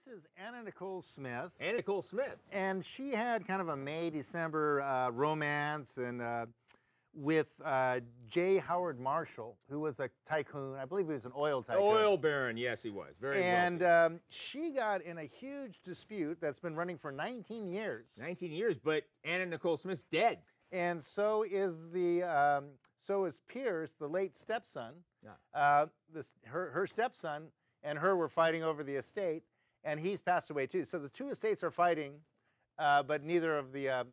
this is Anna Nicole Smith. Anna Nicole Smith. And she had kind of a May-December romance and with J. Howard Marshall, who was a tycoon. I believe he was an oil tycoon. Oil baron, yes, he was. Very wealthy. And she got in a huge dispute that's been running for 19 years. 19 years, but Anna Nicole Smith's dead. And so is Pierce, the late stepson. Yeah. Her stepson and her were fighting over the estate, and he's passed away too. So the two estates are fighting, but neither of the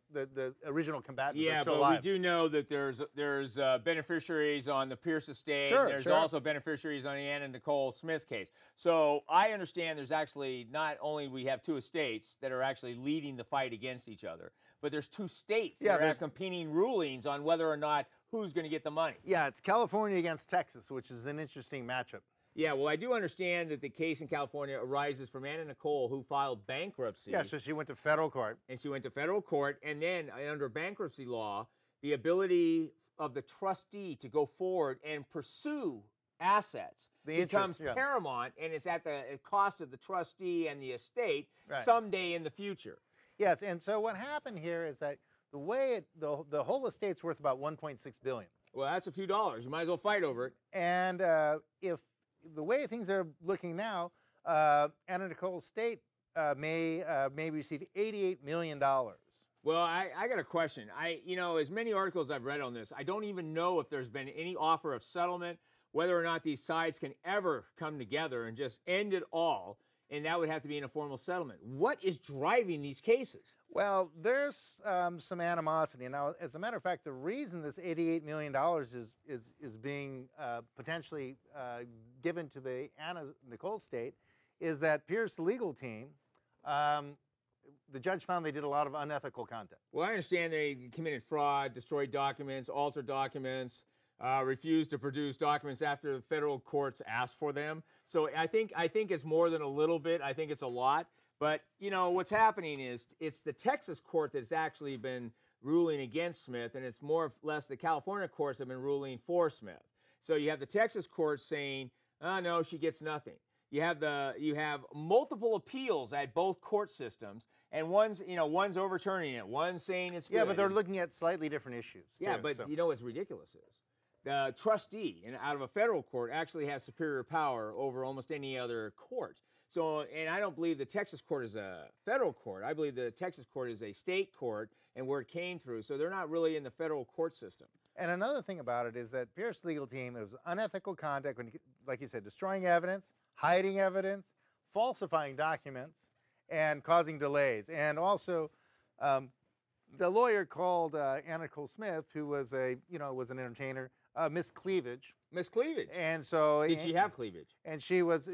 original combatants are still alive. Yeah, but we do know that there's beneficiaries on the Pierce estate. Sure, there's sure. also beneficiaries on the Anna Nicole Smith case. So I understand there's actually not only we have two estates that are actually leading the fight against each other, but there's two states that have competing rulings on whether or not who's going to get the money. Yeah, it's California against Texas, which is an interesting matchup. Yeah, well, I do understand that the case in California arises from Anna Nicole, who filed bankruptcy. Yeah, so she went to federal court. And she went to federal court, and then under bankruptcy law, the ability of the trustee to go forward and pursue assets becomes paramount, and it's at the cost of the trustee and the estate someday in the future. Yes, and so what happened here is that the way the whole estate's worth about $1.6 billion. Well, that's a few dollars. You might as well fight over it. And if the way things are looking now, Anna Nicole's estate may receive $88 million. Well, I got a question. As many articles I've read on this, I don't even know if there's been any offer of settlement, whether or not these sides can ever come together and just end it all, and that would have to be in a formal settlement. What is driving these cases? Well, there's some animosity. Now, as a matter of fact, the reason this $88 million is being potentially given to the Anna Nicole estate is that Pierce's legal team, the judge found they did a lot of unethical conduct. Well, I understand they committed fraud, destroyed documents, altered documents, refused to produce documents after the federal courts asked for them. So I think it's more than a little bit. I think it's a lot. But, what's happening is it's the Texas court that's actually been ruling against Smith, and it's more or less the California courts have been ruling for Smith. So you have the Texas courts saying, oh, no, she gets nothing. You have multiple appeals at both court systems, and one's overturning it, one's saying it's good. Yeah, but they're looking at slightly different issues. Yeah, but you know what's ridiculous is the trustee out of a federal court actually has superior power over almost any other court. So, and I don't believe the Texas court is a federal court. I believe the Texas court is a state court and where it came through. So they're not really in the federal court system. And another thing about it is that Pierce's legal team, it was unethical conduct, when, like you said, destroying evidence, hiding evidence, falsifying documents, and causing delays. And also, the lawyer called Anna Nicole Smith, who was was an entertainer, Miss Cleavage. Miss Cleavage. And so did she have cleavage? And she was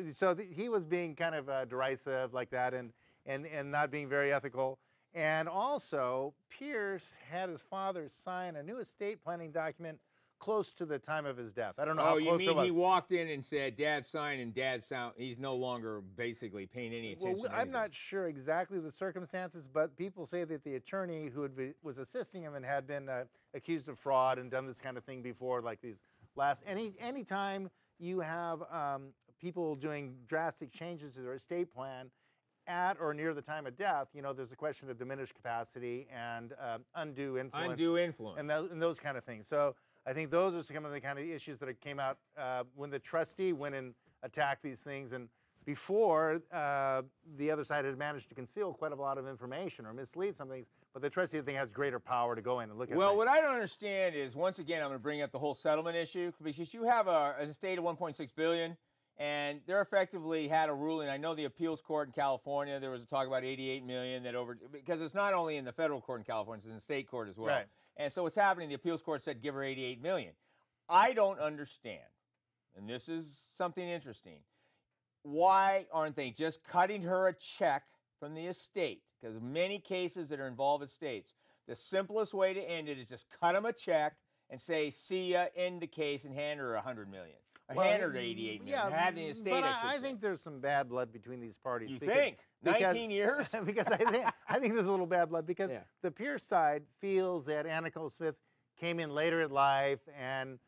he was being kind of derisive like that, and not being very ethical. And also, Pierce had his father sign a new estate planning document close to the time of his death. I don't know how close it was. Oh, you mean he walked in and said, "Dad signed," and he's no longer basically paying any attention to anything. I'm not sure exactly the circumstances, but people say that the attorney who was assisting him and had been accused of fraud and done this kind of thing before, like these any time you have people doing drastic changes to their estate plan at or near the time of death, there's a question of diminished capacity and undue influence. Undue influence. And those kind of things. So I think those are some of the kind of issues that came out when the trustee went and attacked these things. And before, the other side had managed to conceal quite a lot of information or mislead some things, but the trustee, I think, has greater power to go in and look at Well, things. what I don't understand is, once again, I'm going to bring up the whole settlement issue, because you have an estate of $1.6 billion, and they're effectively had a ruling. I know the appeals court in California, there was a talk about $88 million because it's not only in the federal court in California, it's in the state court as well. Right. And so what's happening, the appeals court said give her $88 million. I don't understand, and this is something interesting, why aren't they just cutting her a check from the estate? Because many cases that are involved estates, the simplest way to end it is just cut them a check and say, see ya, end the case, and hand her $100 million. Hand her $88 million. Yeah, have the estate, but I think say. there's some bad blood between these parties. You think? 19 years? Because I think there's a little bad blood because the Pierce side feels that Anna Nicole Smith came in later in life and,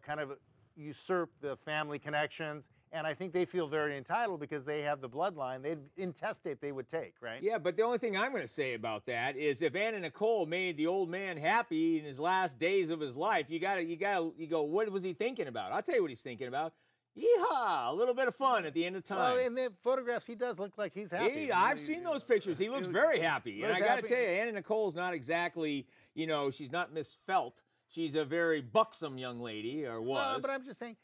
kind of usurped the family connections And I think they feel very entitled because they have the bloodline. They'd intestate they would take, right? Yeah, but the only thing I'm going to say about that is if Anna Nicole made the old man happy in his last days of his life, you go, what was he thinking about? I'll tell you what he's thinking about. Yeehaw! A little bit of fun at the end of time. Well, in the photographs, he does look like he's happy. I've seen those pictures. He looks very happy. And I got to tell you, Anna Nicole's not exactly, she's not Miss Felt. She's a very buxom young lady, or was. Well, but I'm just saying,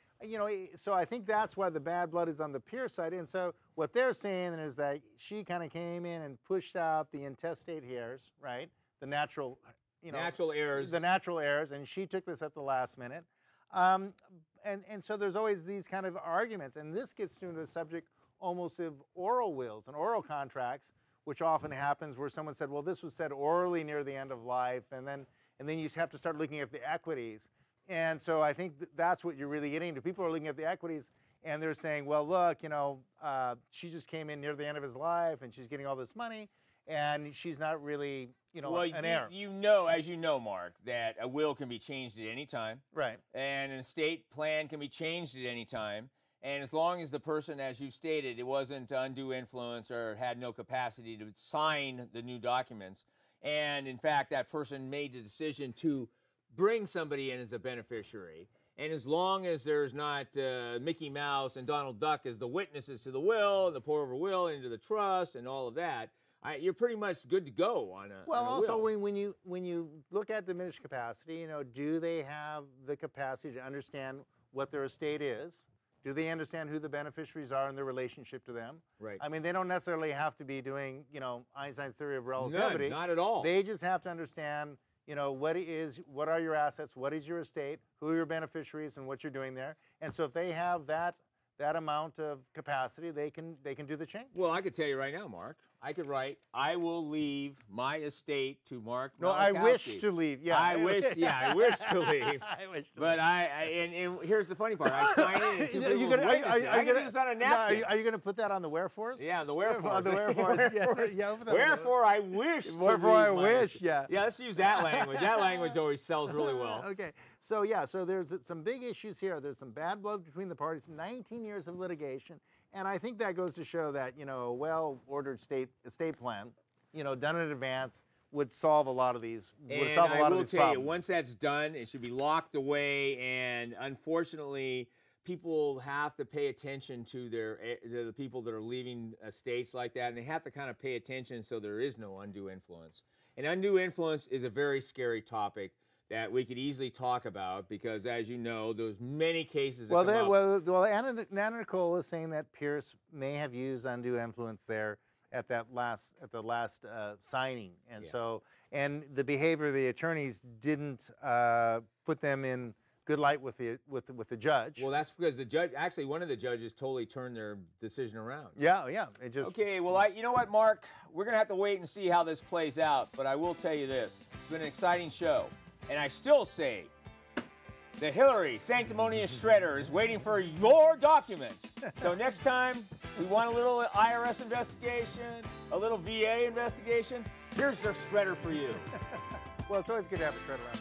so I think that's why the bad blood is on the Pierce side. And so what they're saying is that she kind of came in and pushed out the intestate heirs, right? The natural, natural heirs. The natural heirs, and she took this at the last minute. And so there's always these kind of arguments, and this gets into the subject almost of oral wills and oral contracts, which often happens where someone said, well, this was said orally near the end of life, and then you have to start looking at the equities. And so I think that's what you're really getting to. People are looking at the equities, and they're saying, well, look, she just came in near the end of his life, and she's getting all this money, and she's not really, an heir. As you know, Mark, that a will can be changed at any time. Right. And an estate plan can be changed at any time. And as long as the person, as you stated, it wasn't undue influence or had no capacity to sign the new documents, and in fact, that person made the decision to bring somebody in as a beneficiary, and as long as there's not Mickey Mouse and Donald Duck as the witnesses to the will, and the pour over will into the trust, and all of that, you're pretty much good to go on a Well, on a also will. when you look at diminished capacity, do they have the capacity to understand what their estate is? Do they understand who the beneficiaries are and their relationship to them? Right. I mean, they don't necessarily have to be doing, Einstein's theory of relativity. None, not at all. They just have to understand, what are your assets, what is your estate, who are your beneficiaries, and what you're doing there. And so if they have that amount of capacity, they can do the change. Well, I could tell you right now, Mark. I could write, I will leave my estate to Mark No, I wish Malachowski. to leave. Yeah. I wish to leave. I wish to leave. But and here's the funny part. I sign it in two people's witnesses. I can do this on a napkin. Are you going to put that on the wherefores? Yeah, the wherefores. On the wherefores. Yeah, Wherefore I wish to Wherefore I leave my wish, estate. yeah. Yeah, let's use that language. That language always sells really well. Okay. So there's some big issues here. There's some bad blood between the parties, 19 years of litigation. And I think that goes to show that, a well-ordered estate plan, done in advance, would solve a lot of these. And I will tell you, once that's done, it should be locked away. And unfortunately, people have to pay attention to the people that are leaving estates like that, and they have to kind of pay attention so there is no undue influence. And undue influence is a very scary topic that we could easily talk about because, as you know, there's many cases that come up. Anna Nicole is saying that Pierce may have used undue influence there at the last signing, and and the behavior of the attorneys didn't put them in good light with the judge. Well, that's because the judge, actually, one of the judges totally turned their decision around. Yeah. It just okay. Well, you know what, Mark? We're gonna have to wait and see how this plays out. But I will tell you this: it's been an exciting show. And I still say, the Hillary Sanctimonious Shredder is waiting for your documents. So next time we want a little IRS investigation, a little VA investigation, here's their shredder for you. Well, it's always good to have a shredder around.